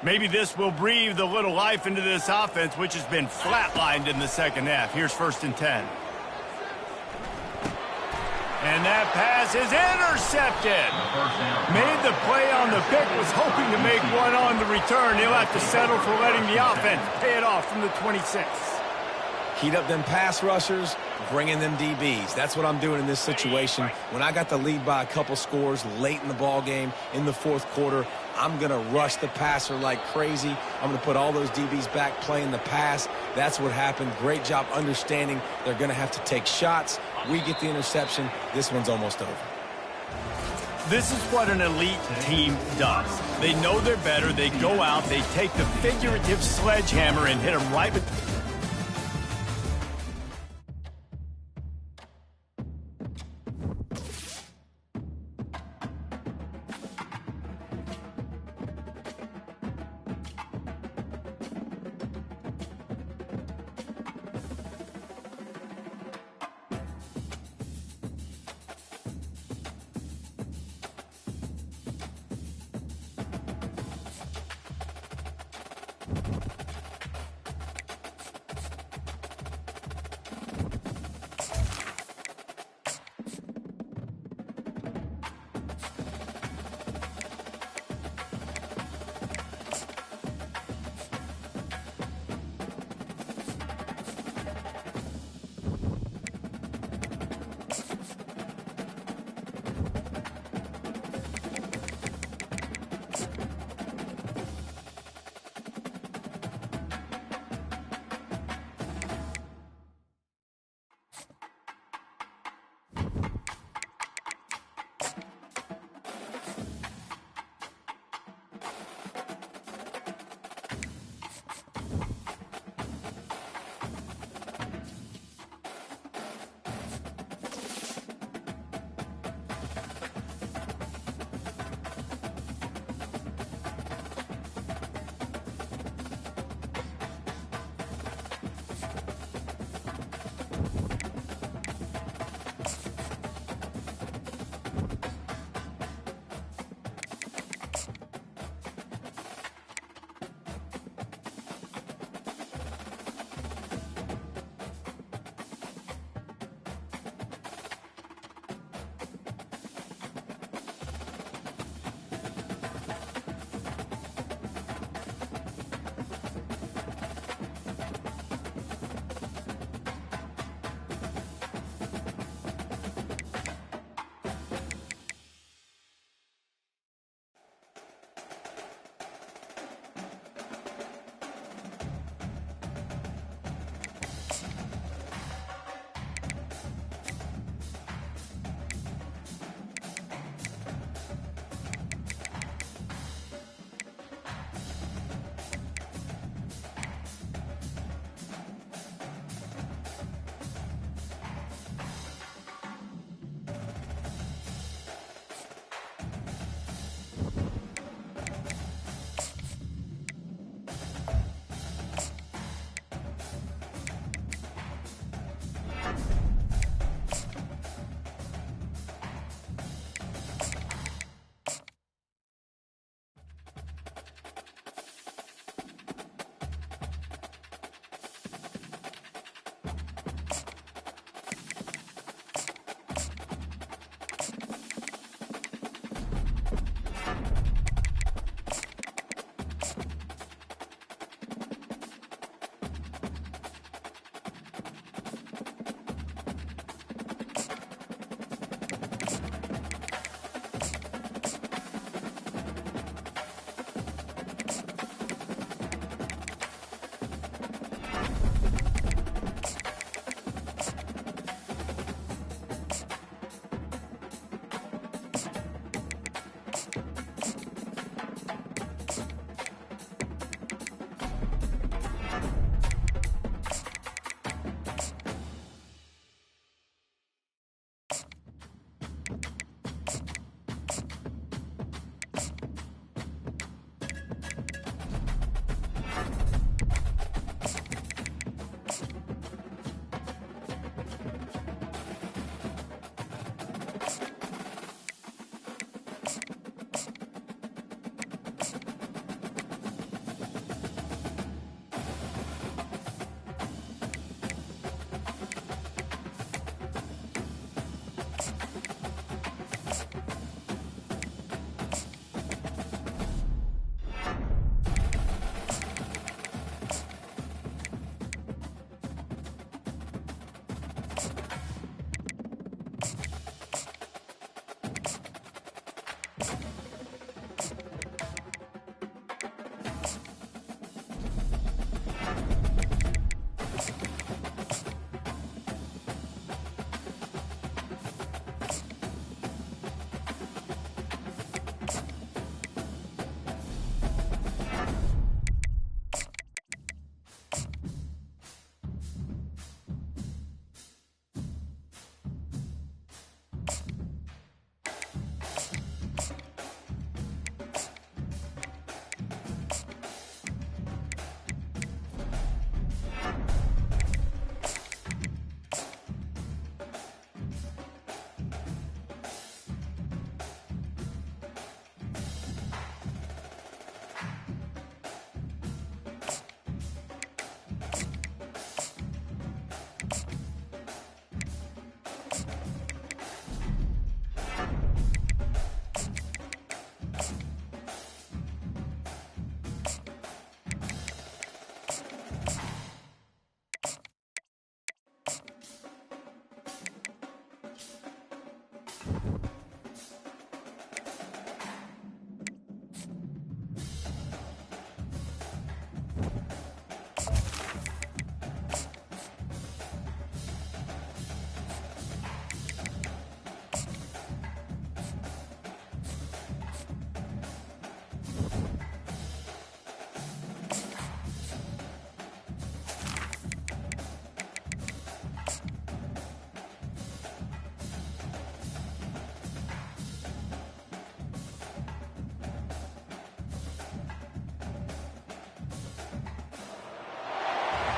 Maybe this will breathe a little life into this offense, which has been flatlined in the second half. Here's 1st and 10. And that pass is intercepted. Made the play on the pick, was hoping to make one on the return. He'll have to settle for letting the offense pay it off from the 26. Heat up them pass rushers, bring in them DBs. That's what I'm doing in this situation. When I got the lead by a couple scores late in the ball game, in the 4th quarter, I'm going to rush the passer like crazy. I'm going to put all those DBs back playing the pass. That's what happened. Great job understanding they're going to have to take shots. We get the interception. This one's almost over. This is what an elite team does. They know they're better. They go out. They take the figurative sledgehammer and hit them right with...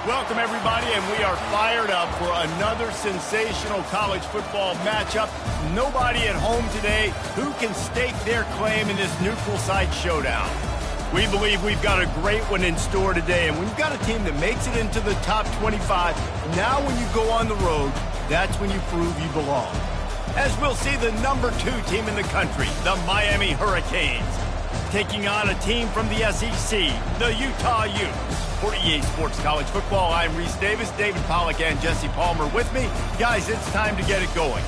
Welcome, everybody, and we are fired up for another sensational college football matchup. Nobody at home today who can stake their claim in this neutral site showdown. We believe we've got a great one in store today, and when you've got a team that makes it into the top 25, now when you go on the road, that's when you prove you belong. As we'll see the number 2 team in the country, the Miami Hurricanes, taking on a team from the SEC, the Utah Utes. For EA Sports College Football, I'm Reese Davis, David Pollack, and Jesse Palmer with me. Guys, it's time to get it going.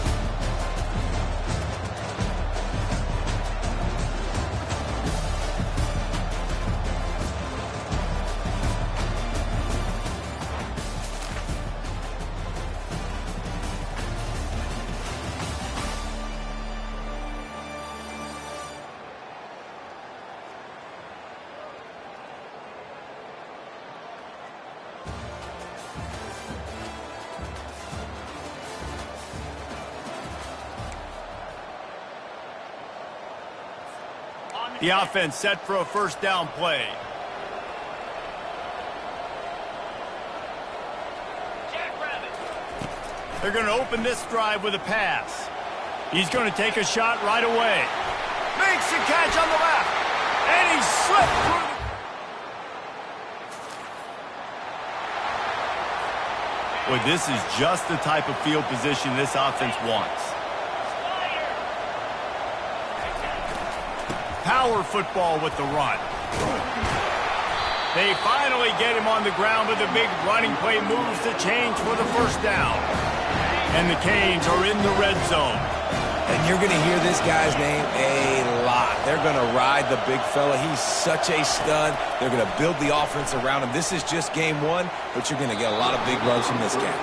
The offense set for a first down play. They're going to open this drive with a pass. He's going to take a shot right away. Makes the catch on the left. And he slipped through. Boy, this is just the type of field position this offense wants. Power football with the run. They finally get him on the ground with a big running play, moves the change for the first down. And the Canes are in the red zone. And you're going to hear this guy's name a lot. They're going to ride the big fella. He's such a stud. They're going to build the offense around him. This is just game 1, but you're going to get a lot of big runs from this guy.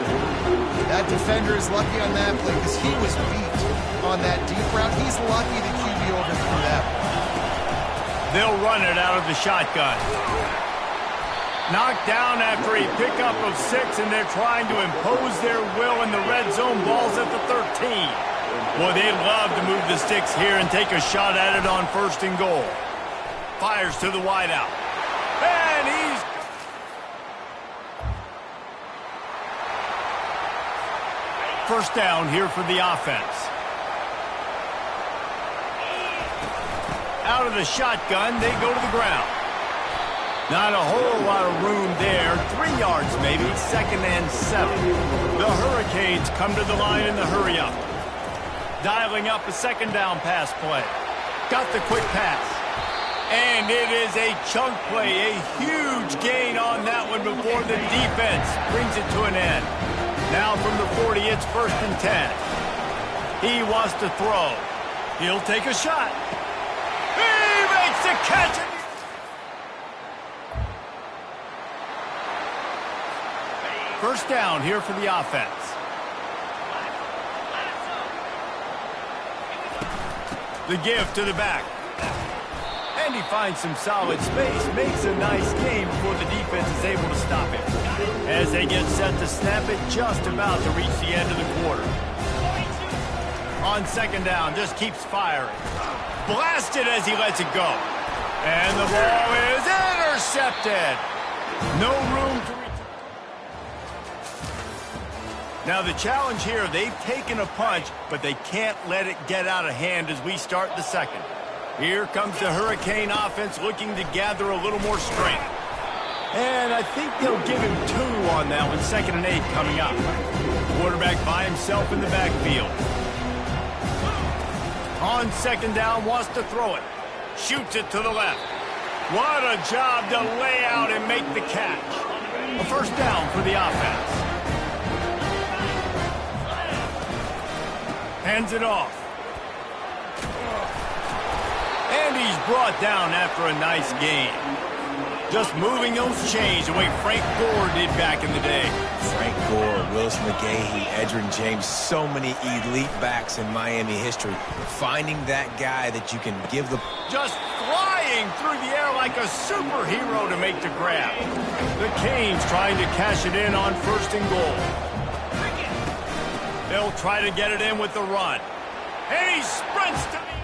That defender is lucky on that play because he was beat on that deep route. He's lucky the QB overthrew that one. They'll run it out of the shotgun. Knocked down after a pickup of 6, and they're trying to impose their will in the red zone. Ball's at the 13. Boy, they'd love to move the sticks here and take a shot at it on first and goal. Fires to the wideout. And he's... First down here for the offense. Out of the shotgun, they go to the ground. Not a whole lot of room there. 3 yards maybe, 2nd and 7. The Hurricanes come to the line in the hurry-up. Dialing up a second down pass play. Got the quick pass. And it is a chunk play, a huge gain on that one before the defense brings it to an end. Now from the 40, it's 1st and 10. He wants to throw. He'll take a shot. To catch it. First down here for the offense. The give to the back. And he finds some solid space. Makes a nice game before the defense is able to stop it. As they get set to snap it, just about to reach the end of the quarter. On second down, just keeps firing. Blasted as he lets it go. And the ball is intercepted. No room to return. Now the challenge here, they've taken a punch, but they can't let it get out of hand as we start the second. Here comes the Hurricane offense looking to gather a little more strength. And I think they'll give him 2 on that one, 2nd and 8 coming up. Quarterback by himself in the backfield. On second down, wants to throw it. Shoots it to the left. What a job to lay out and make the catch. A first down for the offense. Hands it off. And he's brought down after a nice game. Just moving those chains the way Frank Gore did back in the day. Frank Gore, Willis McGahee, Edgerrin James, so many elite backs in Miami history. Finding that guy that you can give the... Just flying through the air like a superhero to make the grab. The Canes trying to cash it in on 1st and goal. They'll try to get it in with the run. And he sprints to the...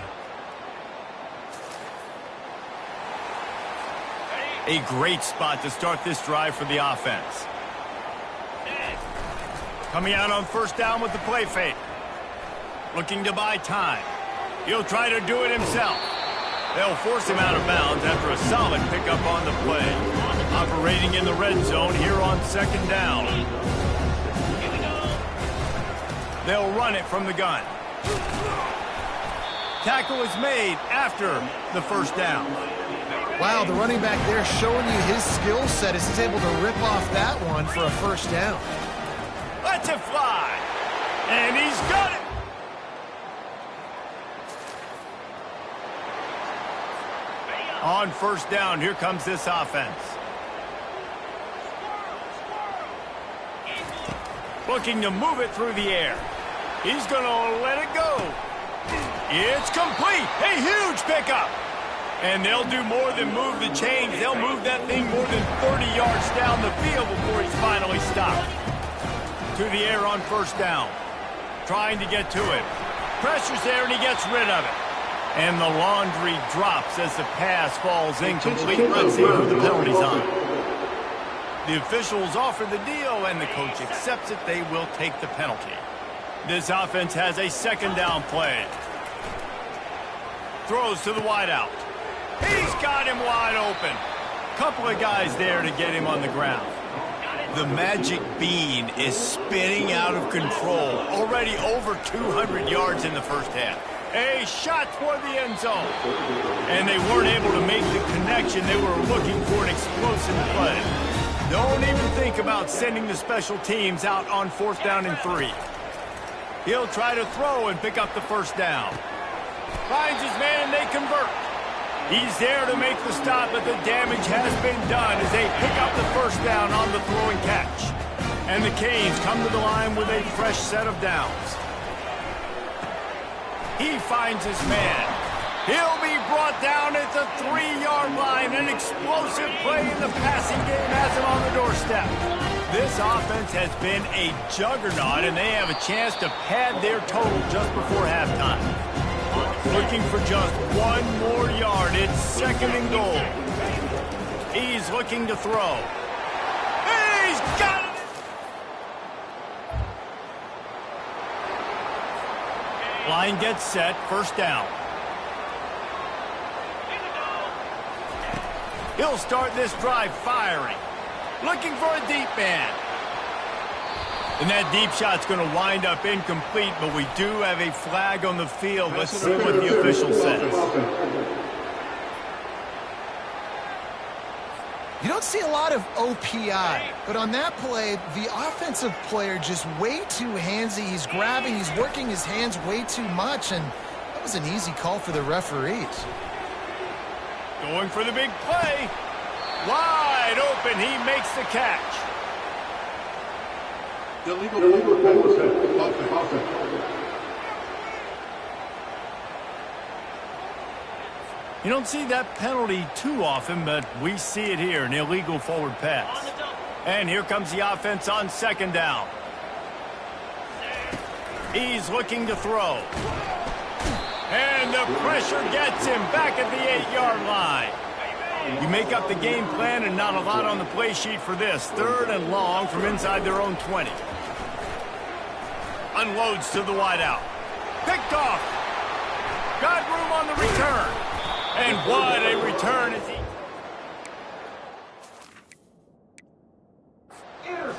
A great spot to start this drive for the offense. Coming out on first down with the play fake. Looking to buy time. He'll try to do it himself. They'll force him out of bounds after a solid pickup on the play. Operating in the red zone here on second down. They'll run it from the gun. Tackle is made after the first down. Wow, the running back there showing you his skill set as he's able to rip off that one for a first down. Lets it fly. And he's got it. On first down, here comes this offense. Looking to move it through the air. He's going to let it go. It's complete. A huge pickup. And they'll do more than move the chains. They'll move that thing more than 30 yards down the field before he's finally stopped. To the air on first down. Trying to get to it. Pressure's there and he gets rid of it. And the laundry drops as the pass falls incomplete. Let's see who the penalty's on. The officials offer the deal, and the coach accepts it. They will take the penalty. This offense has a second down play. Throws to the wideout. He's got him wide open. Couple of guys there to get him on the ground. The magic bean is spinning out of control. Already over 200 yards in the first half. A shot toward the end zone. And they weren't able to make the connection. They were looking for an explosive play. Don't even think about sending the special teams out on fourth down and 3. He'll try to throw and pick up the first down. Finds his man and they convert. He's there to make the stop, but the damage has been done as they pick up the first down on the throwing catch. And the Canes come to the line with a fresh set of downs. He finds his man. He'll be brought down at the 3-yard line. An explosive play in the passing game has him on the doorstep. This offense has been a juggernaut, and they have a chance to pad their total just before halftime. Looking for just 1 more yard. It's second and goal. He's looking to throw. He's got it! Line gets set, first down. He'll start this drive firing. Looking for a deep man. And that deep shot's going to wind up incomplete, but we do have a flag on the field. Let's see what the official says. You don't see a lot of OPI, but on that play, the offensive player just way too handsy. He's grabbing, he's working his hands way too much, and that was an easy call for the referees. Going for the big play. Wide open, he makes the catch. You don't see that penalty too often, but we see it here, an illegal forward pass. And here comes the offense on second down. He's looking to throw. And the pressure gets him back at the 8-yard line. You make up the game plan and not a lot on the play sheet for this. Third and long from inside their own 20. Unloads to the wideout. Picked off. Got room on the return. And what a return is he.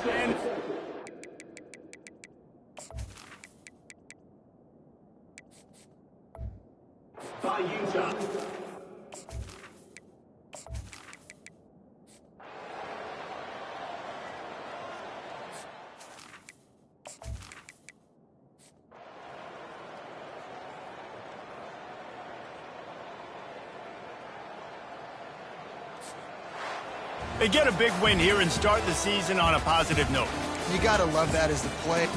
And by Utah. They get a big win here and start the season on a positive note. You got to love that as the play.